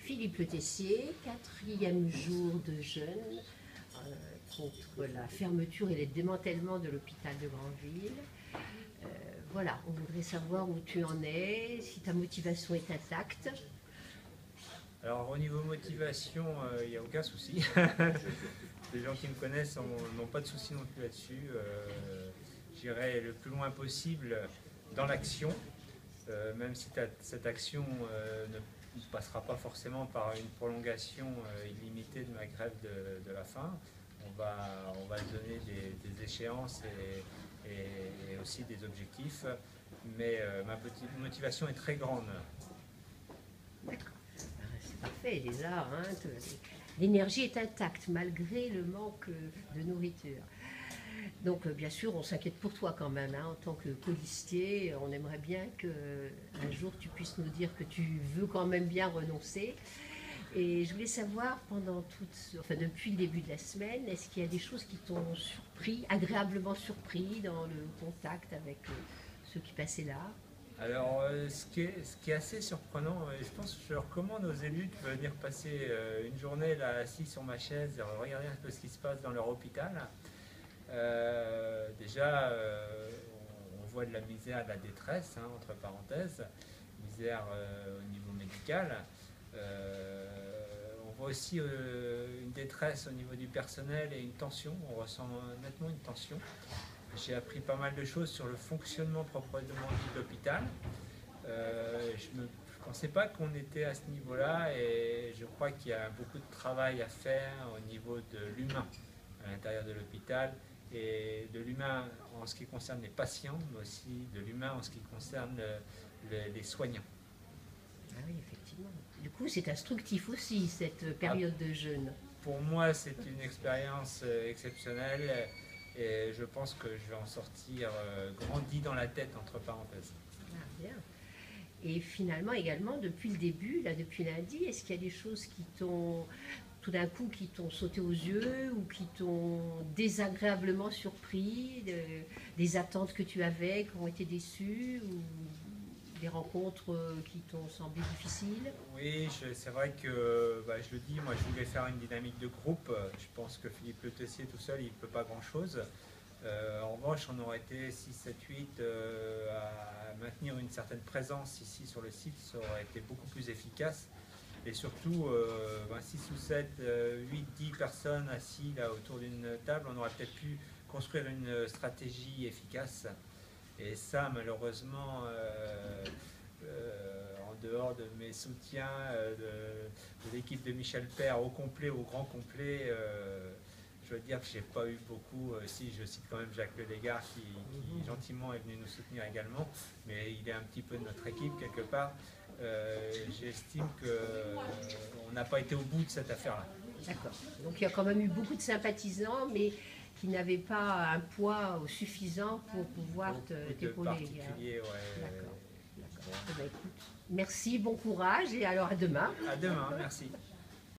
Philippe Le Tessier, 4e jour de jeûne contre la fermeture et le démantèlement de l'hôpital de Granville. Voilà, on voudrait savoir où tu en es, si ta motivation est intacte. Alors au niveau motivation, il n'y a aucun souci. Les gens qui me connaissent n'ont pas de souci non plus là-dessus. J'irai le plus loin possible dans l'action, même si cette action ne passera pas forcément par une prolongation illimitée de ma grève de la faim. On va donner des échéances et aussi des objectifs, mais ma motivation est très grande. D'accord. C'est parfait, déjà, hein, l'énergie est intacte malgré le manque de nourriture. Donc bien sûr, on s'inquiète pour toi quand même, hein, en tant que colistier. On aimerait bien qu'un jour tu puisses nous dire que tu veux quand même bien renoncer. Et je voulais savoir, depuis le début de la semaine, est-ce qu'il y a des choses qui t'ont surpris, agréablement surpris dans le contact avec ceux qui passaient là? Alors, ce qui est assez surprenant, je pense que je recommande aux élus de venir passer une journée là, assis sur ma chaise et regarder un peu ce qui se passe dans leur hôpital. Déjà, on voit de la misère, de la détresse, hein, entre parenthèses, misère au niveau médical. On voit aussi une détresse au niveau du personnel et une tension, on ressent nettement une tension. J'ai appris pas mal de choses sur le fonctionnement proprement dit de l'hôpital. Je ne pensais pas qu'on était à ce niveau-là et je crois qu'il y a beaucoup de travail à faire au niveau de l'humain à l'intérieur de l'hôpital et de l'humain en ce qui concerne les patients, mais aussi de l'humain en ce qui concerne les soignants. Ah oui, effectivement. Du coup, c'est instructif aussi, cette période de jeûne. Pour moi, c'est une expérience exceptionnelle. Et je pense que je vais en sortir grandi dans la tête, entre parenthèses. Ah, bien. Et finalement, également, depuis le début, là, depuis lundi, est-ce qu'il y a des choses qui t'ont, tout d'un coup, qui t'ont sauté aux yeux ou qui t'ont désagréablement surpris, des attentes que tu avais, qui ont été déçues, ou des rencontres qui t'ont semblé difficiles? Oui, c'est vrai que, je le dis, moi je voulais faire une dynamique de groupe. Je pense que Philippe Le Tessier tout seul, il ne peut pas grand-chose. En revanche, on aurait été 6, 7, 8 à maintenir une certaine présence ici sur le site, ça aurait été beaucoup plus efficace. Et surtout, 6 ou 7, 8, 10 personnes assises là, autour d'une table, on aurait peut-être pu construire une stratégie efficace. Et ça, malheureusement, en dehors de mes soutiens, de l'équipe de Michel Père au complet, au grand complet, je veux dire que j'ai pas eu beaucoup. Si, je cite quand même Jacques Ledégard qui gentiment est venu nous soutenir également, mais il est un petit peu de notre équipe quelque part. J'estime qu'on n'a pas été au bout de cette affaire-là. D'accord. Donc il y a quand même eu beaucoup de sympathisants, mais qui n'avaient pas un poids suffisant pour pouvoir t'épauler. Ouais. D'accord. D'accord. Eh ben, écoute, merci, bon courage et alors à demain. À demain, merci.